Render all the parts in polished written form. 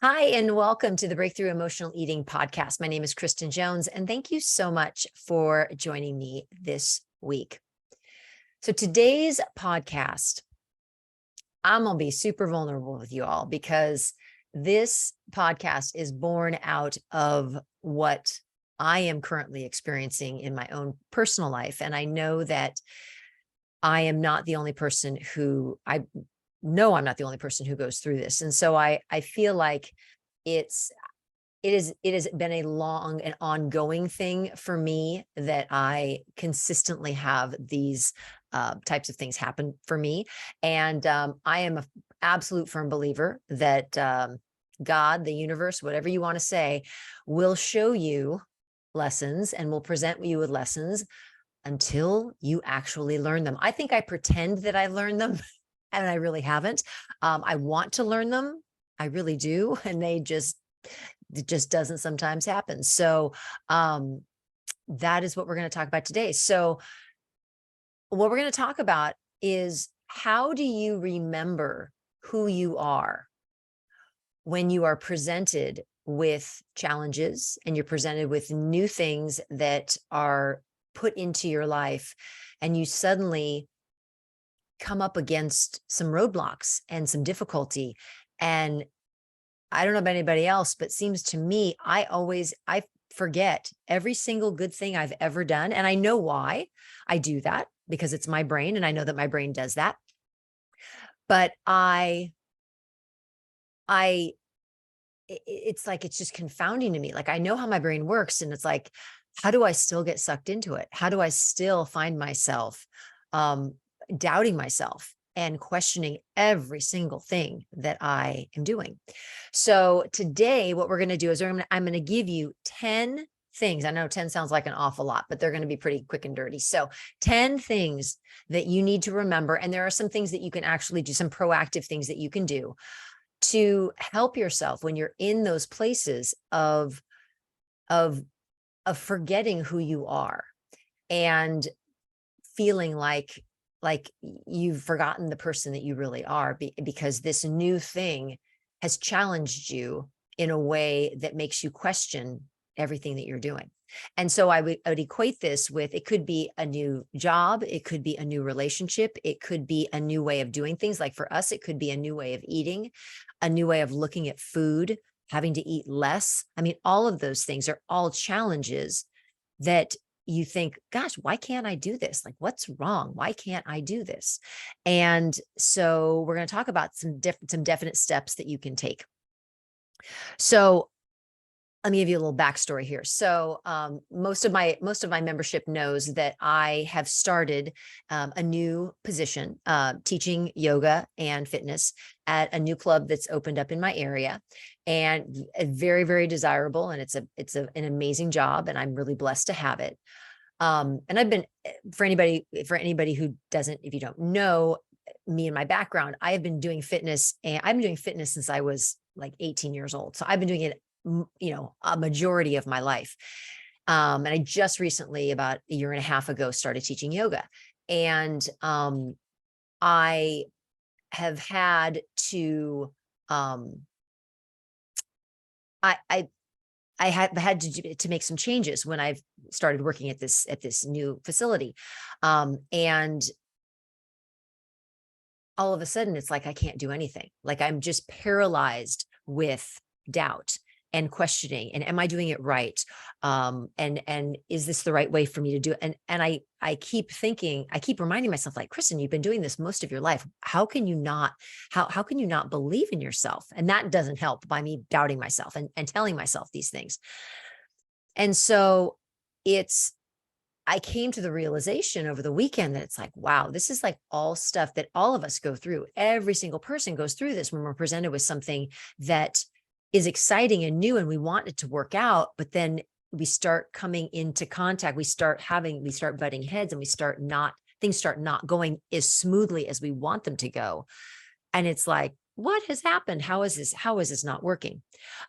Hi, and welcome to the Breakthrough Emotional Eating podcast. My name is Kristin Jones, and thank you so much for joining me this week. So, today's podcast, I'm going to be super vulnerable with you all because this podcast is born out of what I am currently experiencing in my own personal life. And I know that I am not the only person who I'm not the only person who goes through this. And so I feel like it's it has been a long and ongoing thing for me that I consistently have these types of things happen for me. And I am an absolute firm believer that God, the universe, whatever you want to say, will show you lessons and will present you with lessons until you actually learn them. I think I pretend that I learned them and I really haven't. I want to learn them. I really do. And it just doesn't sometimes happen. So that is what we're going to talk about today. So what we're going to talk about is, how do you remember who you are when you are presented with challenges and you're presented with new things that are put into your life, and you suddenly come up against some roadblocks and some difficulty. And I don't know about anybody else, but seems to me, I forget every single good thing I've ever done. And I know why I do that, because it's my brain. And I know that my brain does that. But it's like, it's just confounding to me. Like, I know how my brain works, and it's like, how do I still get sucked into it? How do I still find myself doubting myself and questioning every single thing that I am doing? So today, what we're going to do is I'm going to give you 10 things. I know 10 sounds like an awful lot, but they're going to be pretty quick and dirty. So 10 things that you need to remember. And there are some things that you can actually do, some proactive things that you can do to help yourself when you're in those places of forgetting who you are and feeling like you've forgotten the person that you really are, because this new thing has challenged you in a way that makes you question everything that you're doing. And so I would equate this with, it could be a new job, it could be a new relationship, it could be a new way of doing things. Like for us, it could be a new way of eating, a new way of looking at food, having to eat less. I mean, all of those things are all challenges that you think, gosh, why can't I do this? Like, what's wrong? Why can't I do this? And so we're going to talk about some definite steps that you can take. So let me give you a little backstory here. So most of my membership knows that I have started a new position, teaching yoga and fitness at a new club that's opened up in my area, and very, very desirable. And it's an amazing job, and I'm really blessed to have it. And I've been, for anybody who doesn't, if you don't know me and my background, I have been doing fitness, and I've been doing fitness since I was like 18 years old. So I've been doing it, a majority of my life. And I just recently, about a year and a half ago, started teaching yoga. And I have had to, I had to make some changes when I've started working at this new facility. And all of a sudden, it's like I can't do anything. Like, I'm just paralyzed with doubt and questioning, and am I doing it right? And is this the right way for me to do it? And I keep thinking, I keep reminding myself, like, Kristin, you've been doing this most of your life. How can you not, how can you not believe in yourself? And that doesn't help by me doubting myself and telling myself these things. And so I came to the realization over the weekend that it's like, wow, this is like all stuff that all of us go through. Every single person goes through this when we're presented with something that is exciting and new, and we want it to work out, but then we start coming into contact, we start butting heads, and things start not going as smoothly as we want them to go. And it's like, what has happened? How is this not working?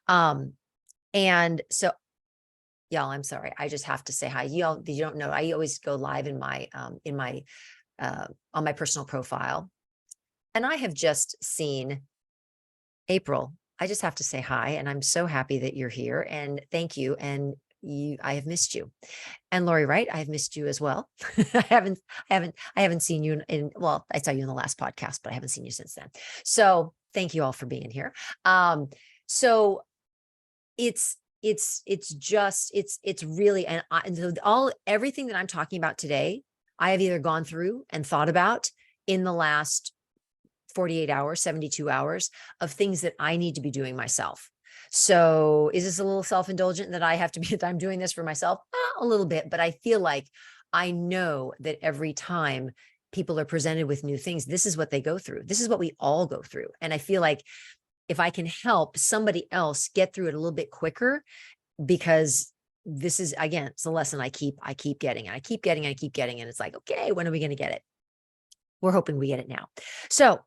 And so, y'all, I'm sorry, I just have to say hi. You don't know, I always go live in my on my personal profile, and I have just seen April I just have to say hi, and I'm so happy that you're here, and thank you. And I have missed you. And Lori Wright, I have missed you as well. I haven't seen you well, I saw you in the last podcast, but I haven't seen you since then. So thank you all for being here. So it's really, everything that I'm talking about today, I have either gone through and thought about in the last 48 hours, 72 hours of things that I need to be doing myself. So is this a little self-indulgent that I have to be, that I'm doing this for myself? A little bit, but I feel like I know that every time people are presented with new things, this is what they go through. This is what we all go through. And I feel like if I can help somebody else get through it a little bit quicker, because this is, again, it's a lesson I keep getting, and I keep getting, and I keep getting. And it's like, okay, when are we going to get it? We're hoping we get it now. So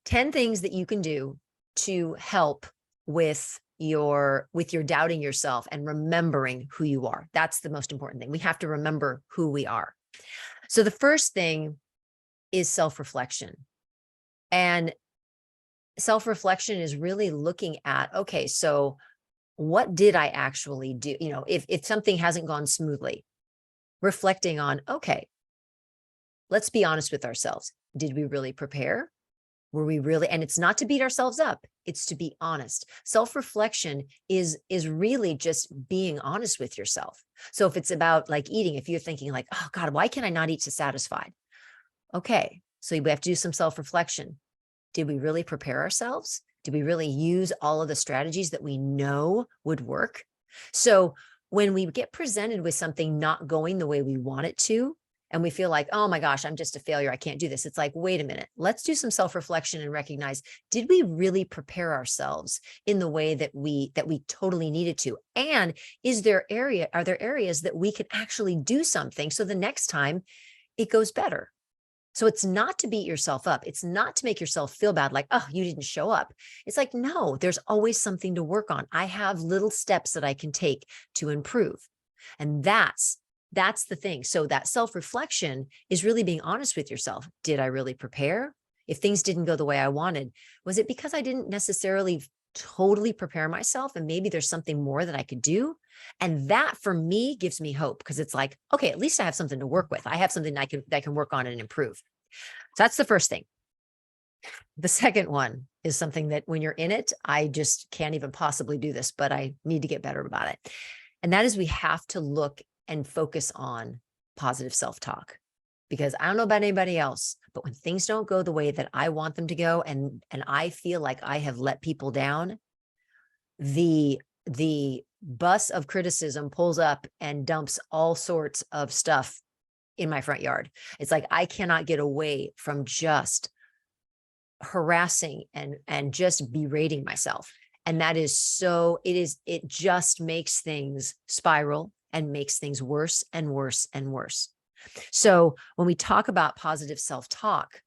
10 things that you can do to help with your doubting yourself and remembering who you are. That's the most important thing. We have to remember who we are. So the first thing is self-reflection. And self-reflection is really looking at, okay, so what did I actually do? You know, if something hasn't gone smoothly, reflecting on, okay, let's be honest with ourselves. Did we really prepare? Were we really, and it's not to beat ourselves up, it's to be honest. Self-reflection is really just being honest with yourself. So if it's about like eating, if you're thinking like, oh God, why can I not eat to satisfied? Okay, so we have to do some self-reflection. Did we really prepare ourselves? Did we really use all of the strategies that we know would work? So when we get presented with something not going the way we want it to, and we feel like, oh my gosh, I'm just a failure, I can't do this. It's like, wait a minute, let's do some self-reflection and recognize, did we really prepare ourselves in the way that we totally needed to? And are there areas that we can actually do something so the next time it goes better? So it's not to beat yourself up. It's not to make yourself feel bad, like, oh, you didn't show up. It's like, no, there's always something to work on. I have little steps that I can take to improve. And that's the thing. So that self-reflection is really being honest with yourself. Did I really prepare? If things didn't go the way I wanted, was it because I didn't necessarily totally prepare myself, and maybe there's something more that I could do? And that for me gives me hope, because it's like, okay, at least I have something to work with. I have something that I can work on and improve. So that's the first thing. The second one is something that when you're in it, I just can't even possibly do this, but I need to get better about it. And that is, we have to look and focus on positive self-talk. Because I don't know about anybody else, but when things don't go the way that I want them to go, and I feel like I have let people down, the bus of criticism pulls up and dumps all sorts of stuff in my front yard. It's like, I cannot get away from just harassing and just berating myself. And that is it just makes things spiral and makes things worse and worse and worse. So when we talk about positive self-talk,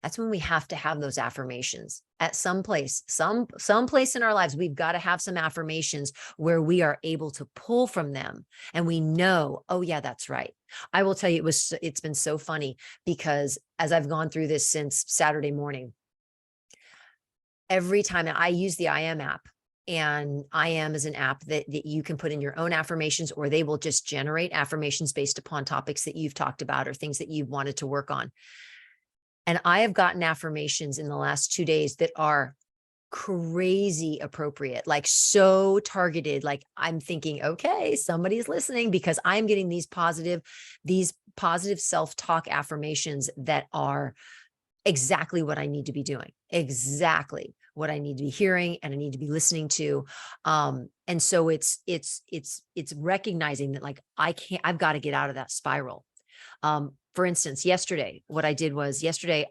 that's when we have to have those affirmations at some place in our lives. We've got to have some affirmations where we are able to pull from them, and we know, oh yeah, that's right. I will tell you, it's been so funny, because as I've gone through this since Saturday morning, every time I use the I Am app, and I Am is an app that you can put in your own affirmations, or they will just generate affirmations based upon topics that you've talked about or things that you've wanted to work on. And I have gotten affirmations in the last 2 days that are crazy appropriate, like so targeted. Like I'm thinking, okay, somebody's listening, because I'm getting these positive self-talk affirmations that are exactly what I need to be doing, exactly what I need to be hearing and I need to be listening to. And so it's recognizing that, like, I've got to get out of that spiral. For instance, yesterday, what I did was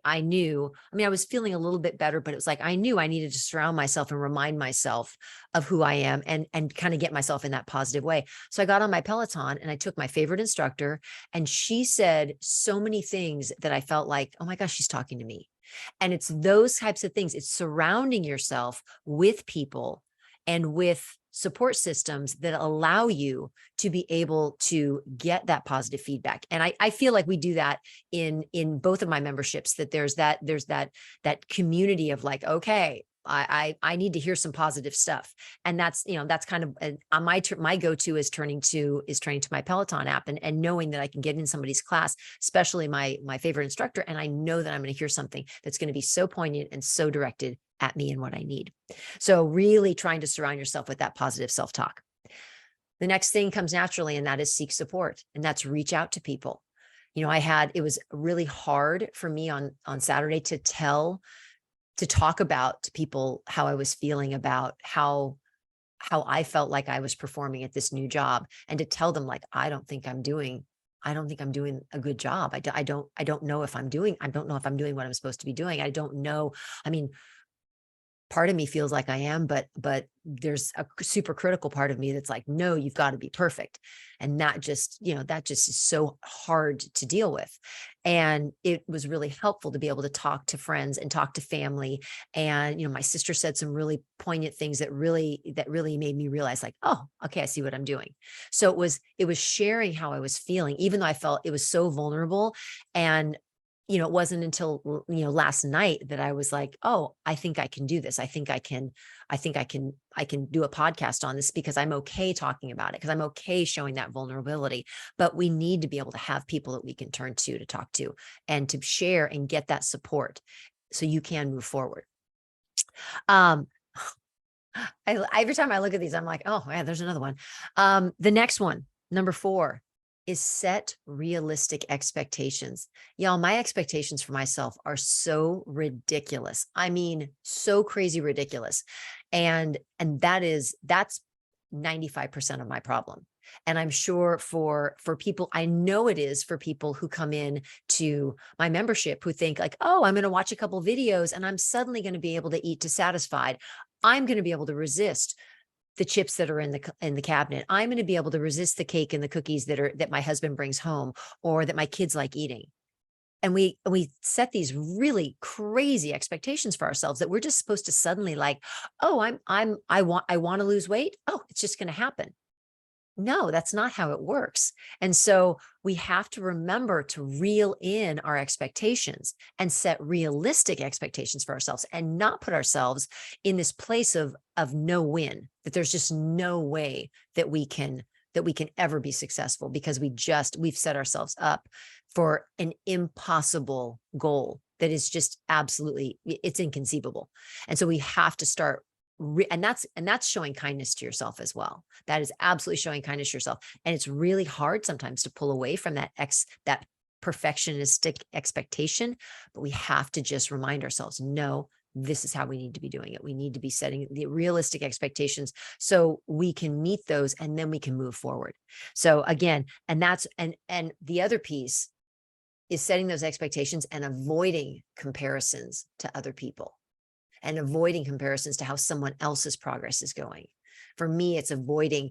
I knew, I was feeling a little bit better, but it was like, I knew I needed to surround myself and remind myself of who I am, and kind of get myself in that positive way. So I got on my Peloton and I took my favorite instructor, and she said so many things that I felt like, oh my gosh, she's talking to me. And it's those types of things. It's surrounding yourself with people and with support systems that allow you to be able to get that positive feedback. And I feel like we do that in both of my memberships, that there's that community of like, okay, I need to hear some positive stuff. And that's, that's kind of my go-to is turning to my Peloton app, and knowing that I can get in somebody's class, especially my favorite instructor. And I know that I'm going to hear something that's going to be so poignant and so directed at me and what I need. So really trying to surround yourself with that positive self-talk. The next thing comes naturally, and that is seek support, and that's reach out to people. It was really hard for me on Saturday to talk about to people how I was feeling about how I felt like I was performing at this new job, and to tell them, like, I don't think I'm doing a good job. I don't know if I'm doing what I'm supposed to be doing. I don't know. I mean, part of me feels like I am, but there's a super critical part of me that's like, no, you've got to be perfect. And that just is so hard to deal with. And it was really helpful to be able to talk to friends and talk to family. And, my sister said some really poignant things that really made me realize, like, oh, okay, I see what I'm doing. So it was sharing how I was feeling, even though I felt it was so vulnerable. And it wasn't until, last night that I was like, oh, I think I can do this. I think I can do a podcast on this, because I'm okay talking about it, because I'm okay showing that vulnerability. But we need to be able to have people that we can turn to talk to, and to share and get that support so you can move forward. Every time I look at these, I'm like, oh yeah, there's another one. The next one, number 4, is set realistic expectations. Y'all, my expectations for myself are so ridiculous. I mean, so crazy ridiculous. And that's 95% of my problem. And I'm sure for people, I know it is for people who come in to my membership who think like, oh, I'm going to watch a couple videos and I'm suddenly going to be able to eat to satisfied. I'm going to be able to resist the chips that are in the cabinet. I'm going to be able to resist the cake and the cookies that my husband brings home, or that my kids like eating. And we set these really crazy expectations for ourselves that we're just supposed to suddenly, like, oh, I want to lose weight. Oh, it's just going to happen. No, that's not how it works. And so we have to remember to reel in our expectations and set realistic expectations for ourselves, and not put ourselves in this place of no win, that there's just no way that we can ever be successful, because we've set ourselves up for an impossible goal that is just absolutely, it's inconceivable. And so we have to start and that's showing kindness to yourself as well. That is absolutely showing kindness to yourself. And it's really hard sometimes to pull away from that perfectionistic expectation, but we have to just remind ourselves, no, this is how we need to be doing it. We need to be setting the realistic expectations so we can meet those, and then we can move forward. So again, and the other piece is setting those expectations and avoiding comparisons to other people, and avoiding comparisons to how someone else's progress is going. For me, it's avoiding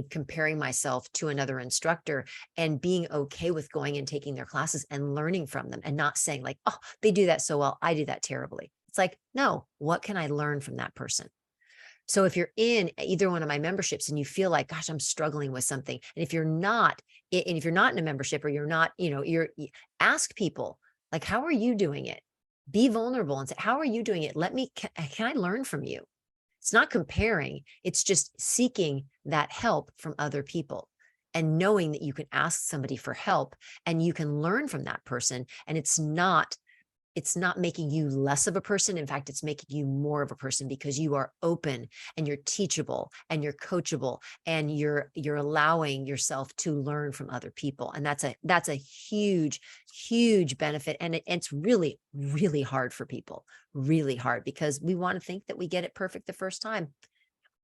comparing myself to another instructor, and being okay with going and taking their classes and learning from them, and not saying like, oh, they do that so well, I do that terribly. It's like, no, what can I learn from that person? So if you're in either one of my memberships and you feel like, gosh, I'm struggling with something, and if you're not in a membership, or you're not, ask people, like, how are you doing it? Be vulnerable and say, how are you doing it? Can I learn from you? It's not comparing. It's just seeking that help from other people, and knowing that you can ask somebody for help and you can learn from that person. And it's not making you less of a person. In fact, it's making you more of a person, because you are open and you're teachable and you're coachable, and you're allowing yourself to learn from other people. And that's a huge, huge benefit. And it's really, really hard for people, really hard, because we want to think that we get it perfect the first time.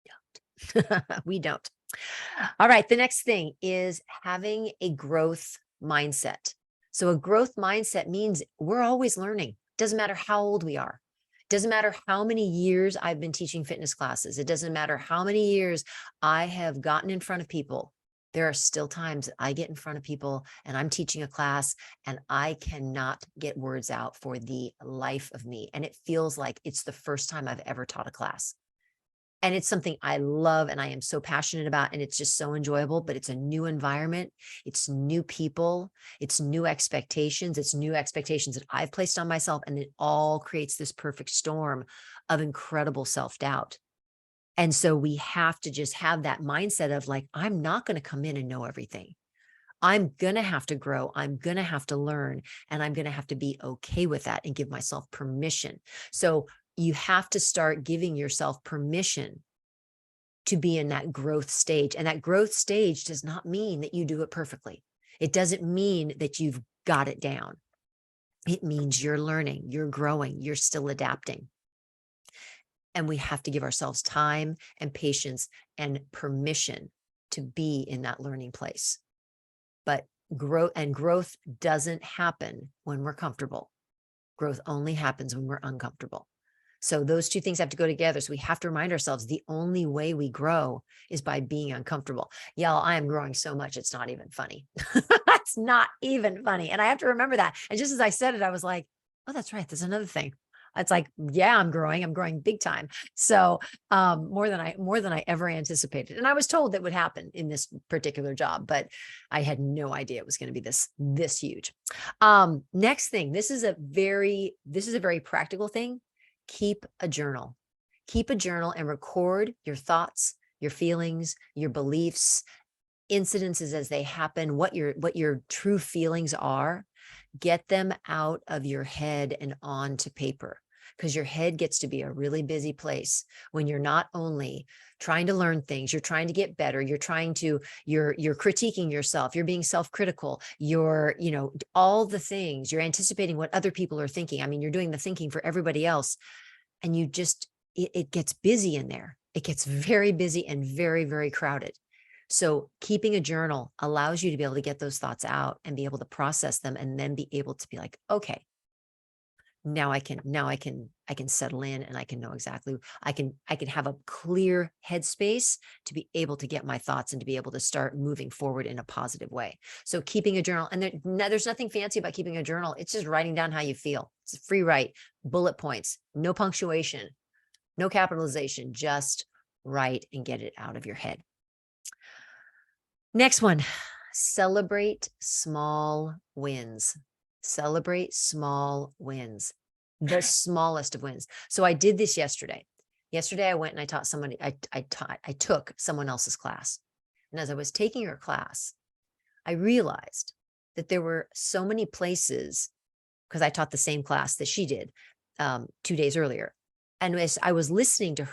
We don't. We don't. All right. The next thing is having a growth mindset. So a growth mindset means we're always learning. Doesn't matter how old we are. Doesn't matter how many years I've been teaching fitness classes. It doesn't matter how many years I have gotten in front of people. There are still times I get in front of people and I'm teaching a class and I cannot get words out for the life of me. And it feels like it's the first time I've ever taught a class. And it's something I love and I am so passionate about, and it's just so enjoyable, but it's a new environment. It's new people. It's new expectations. It's new expectations that I've placed on myself. And it all creates this perfect storm of incredible self-doubt. And so we have to just have that mindset of like, I'm not going to come in and know everything. I'm going to have to grow. I'm going to have to learn, and I'm going to have to be okay with that and give myself permission. So you have to start giving yourself permission to be in that growth stage. And that growth stage does not mean that you do it perfectly. It doesn't mean that you've got it down. It means you're learning, you're growing, you're still adapting. And we have to give ourselves time and patience and permission to be in that learning place. But growth doesn't happen when we're comfortable. Growth only happens when we're uncomfortable. So those two things have to go together. So we have to remind ourselves the only way we grow is by being uncomfortable. Y'all, I am growing so much, it's not even funny. It's not even funny. And I have to remember that. And just as I said it, I was like, oh, that's right. There's another thing. It's like, yeah, I'm growing big time. So more than I ever anticipated. And I was told that would happen in this particular job, but I had no idea it was going to be this huge. Next thing, this is a very practical thing. Keep a journal. Keep a journal and record your thoughts, your feelings, your beliefs, incidences as they happen, what your true feelings are. Get them out of your head and onto paper, because your head gets to be a really busy place when you're not only trying to learn things, you're trying to get better, you're critiquing yourself, you're being self-critical, you're, all the things, you're anticipating what other people are thinking. I mean, you're doing the thinking for everybody else, and it gets busy in there. It gets very busy and very, very crowded. So keeping a journal allows you to be able to get those thoughts out and be able to process them, and then be able to be like, okay, now I can settle in, and I can know exactly, I can have a clear headspace to be able to get my thoughts and to be able to start moving forward in a positive way. So keeping a journal, and there's nothing fancy about keeping a journal. It's just writing down how you feel. It's a free write, bullet points, no punctuation, no capitalization, just write and get it out of your head. Next one, celebrate small wins. Celebrate small wins, the smallest of wins. So I did this yesterday. Yesterday, I went and I taught somebody, I took someone else's class. And as I was taking her class, I realized that there were so many places, because I taught the same class that she did 2 days earlier. And as I was listening to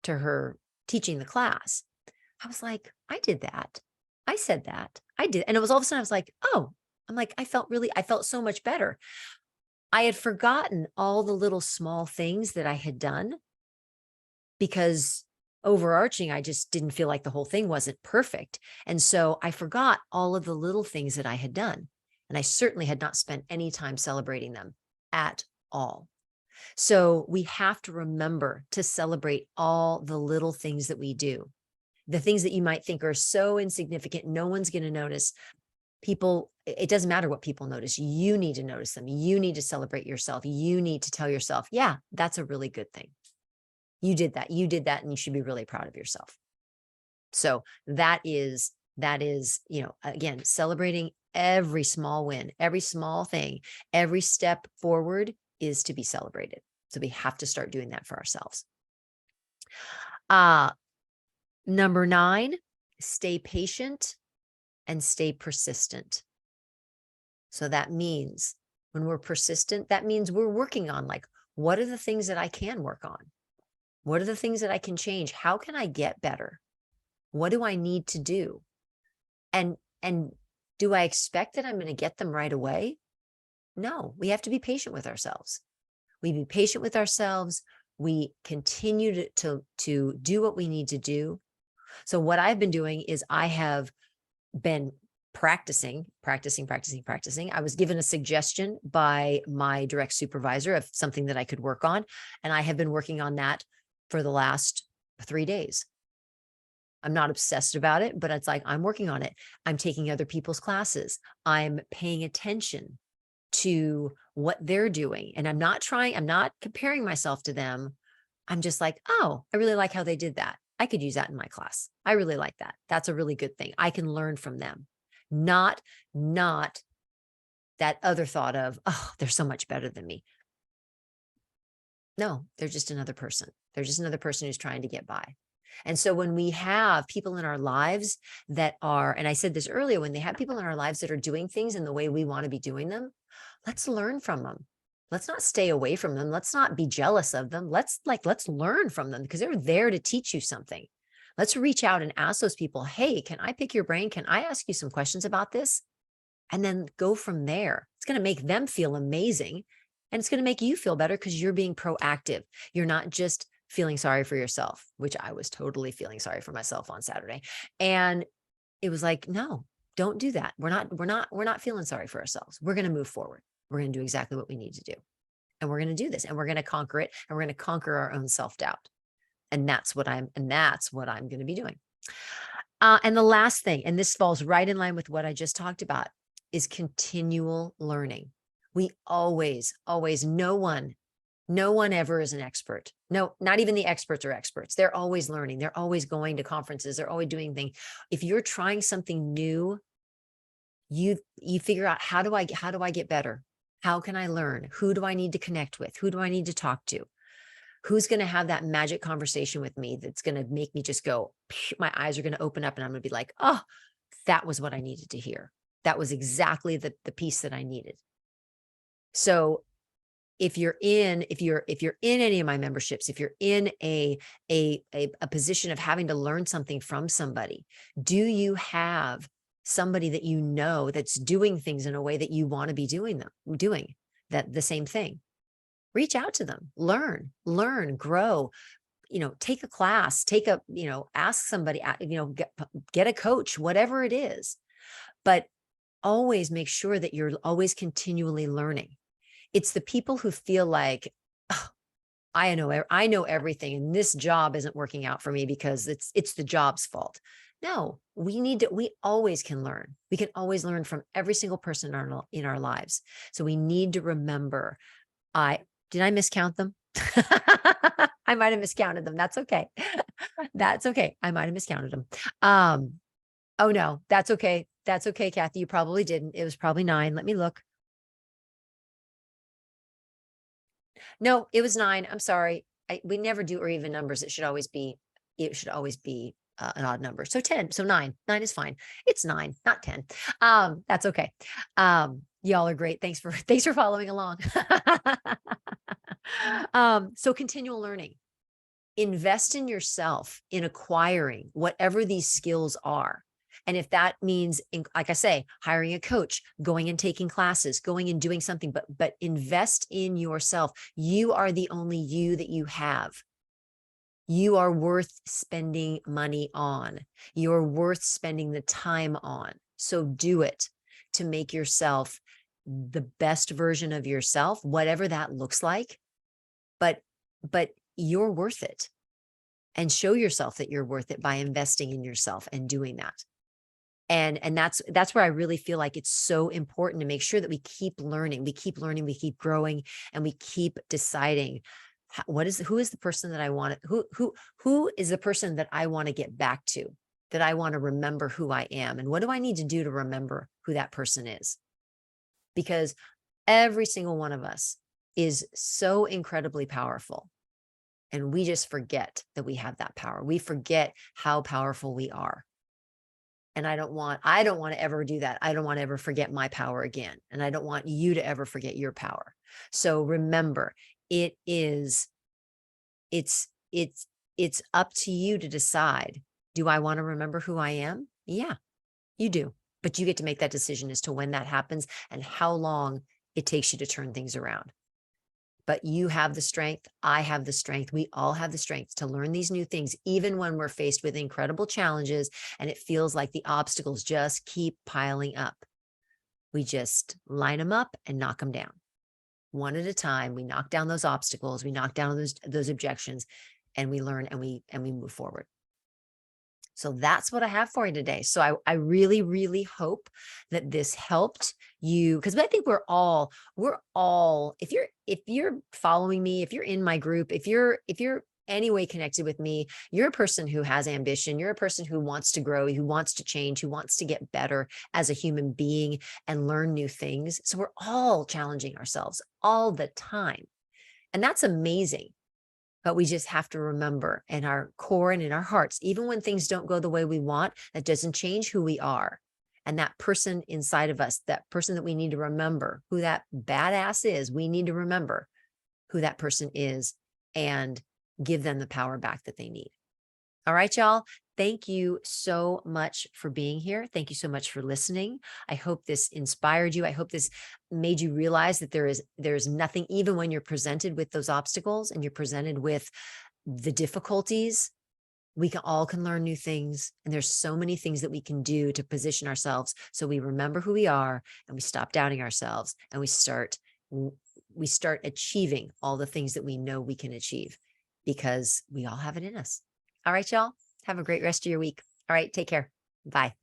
her teaching the class, I was like, I did that. I said that. I did. And it was all of a sudden, I was like, oh, I felt so much better. I had forgotten all the little small things that I had done, because overarching, I just didn't feel like the whole thing wasn't perfect. And so I forgot all of the little things that I had done. And I certainly had not spent any time celebrating them at all. So we have to remember to celebrate all the little things that we do. The things that you might think are so insignificant, no one's going to notice. It doesn't matter what people notice. You need to notice them. You need to celebrate yourself. You need to tell yourself, yeah, that's a really good thing. You did that, and you should be really proud of yourself. So that is, again, celebrating every small win, every small thing, every step forward is to be celebrated. So we have to start doing that for ourselves. Number 9, stay patient and stay persistent. So that means when we're persistent, that means we're working on, like, what are the things that I can work on? What are the things that I can change? How can I get better? What do I need to do? And do I expect that I'm going to get them right away? No, we have to be patient with ourselves. We be patient with ourselves. We continue to do what we need to do. So what I've been doing is I have been practicing. I was given a suggestion by my direct supervisor of something that I could work on. And I have been working on that for the last 3 days. I'm not obsessed about it, but it's like, I'm working on it. I'm taking other people's classes. I'm paying attention to what they're doing. And I'm not comparing myself to them. I'm just like, oh, I really like how they did that. I could use that in my class. I really like that. That's a really good thing. I can learn from them. Not that other thought of, oh, they're so much better than me. No, they're just another person. They're just another person who's trying to get by. And so when we have people in our lives that are, and I said this earlier, when they have people in our lives that are doing things in the way we want to be doing them, let's learn from them. Let's not stay away from them. Let's not be jealous of them. Let's learn from them because they're there to teach you something. Let's reach out and ask those people, hey, can I pick your brain? Can I ask you some questions about this? And then go from there. It's going to make them feel amazing. And it's going to make you feel better because you're being proactive. You're not just feeling sorry for yourself, which I was totally feeling sorry for myself on Saturday. And it was like, no, don't do that. We're not feeling sorry for ourselves. We're going to move forward. We're going to do exactly what we need to do. And we're going to do this and we're going to conquer it. And we're going to conquer our own self-doubt. And that's what I'm going to be doing. And the last thing, and this falls right in line with what I just talked about, is continual learning. We always, no one ever is an expert. No, not even the experts are experts. They're always learning. They're always going to conferences. They're always doing things. If you're trying something new, you figure out, how do I get better? How can I learn? Who do I need to connect with? Who do I need to talk to? Who's going to have that magic conversation with me that's going to make me just go, my eyes are going to open up and I'm going to be like, oh, that was what I needed to hear. That was exactly the piece that I needed. So if you're in any of my memberships, if you're in a position of having to learn something from somebody, do you have somebody that you know that's doing things in a way that you want to be doing that the same thing? Reach out to them, learn, grow, take a class, ask somebody, get a coach, whatever it is, but always make sure that you're always continually learning. It's the people who feel like, oh, I know everything and this job isn't working out for me because it's the job's fault. No, we always can learn. We can always learn from every single person in our lives. So we need to remember, did I miscount them? I might have miscounted them. That's okay. That's okay. I might have miscounted them. Oh no, that's okay. That's okay, Kathy. You probably didn't. It was probably 9. Let me look. No, it was 9. I'm sorry. We never do or even numbers. It should always be an odd number. So 10. So 9. 9 is fine. It's 9, not 10. That's okay. Y'all are great. Thanks for following along. So continual learning. Invest in yourself in acquiring whatever these skills are. And if that means, like I say, hiring a coach, going and taking classes, going and doing something, but invest in yourself. You are the only you that you have. You are worth spending money on. You're worth spending the time on. So do it to make yourself the best version of yourself, whatever that looks like. But you're worth it. And show yourself that you're worth it by investing in yourself and doing that. And that's where I really feel like it's so important to make sure that we keep learning, we keep growing, and we keep deciding who is the person that I want, who is the person that I want to get back to, that I want to remember who I am, and what do I need to do to remember who that person is? Because every single one of us is so incredibly powerful. And we just forget that we have that power. We forget how powerful we are. And I don't want to ever do that. I don't want to ever forget my power again. And I don't want you to ever forget your power. So remember, it's up to you to decide, do I want to remember who I am? Yeah, you do. But you get to make that decision as to when that happens and how long it takes you to turn things around. But you have the strength. I have the strength. We all have the strength to learn these new things, even when we're faced with incredible challenges and it feels like the obstacles just keep piling up. We just line them up and knock them down. One at a time, we knock down those obstacles, we knock down those objections, and we learn and we move forward. So that's what I have for you today. So I really, really hope that this helped you, because I think we're all, if you're following me, if you're in my group, if you're any way connected with me, you're a person who has ambition. You're a person who wants to grow, who wants to change, who wants to get better as a human being and learn new things. So we're all challenging ourselves all the time. And that's amazing. But we just have to remember in our core and in our hearts, even when things don't go the way we want, that doesn't change who we are. And that person inside of us, that person that we need to remember who that badass is, we need to remember who that person is and give them the power back that they need. All right, y'all. Thank you so much for being here. Thank you so much for listening. I hope this inspired you. I hope this made you realize that there is nothing, even when you're presented with those obstacles and you're presented with the difficulties, we can learn new things. And there's so many things that we can do to position ourselves so we remember who we are and we stop doubting ourselves and we start achieving all the things that we know we can achieve because we all have it in us. All right, y'all. Have a great rest of your week. All right. Take care. Bye.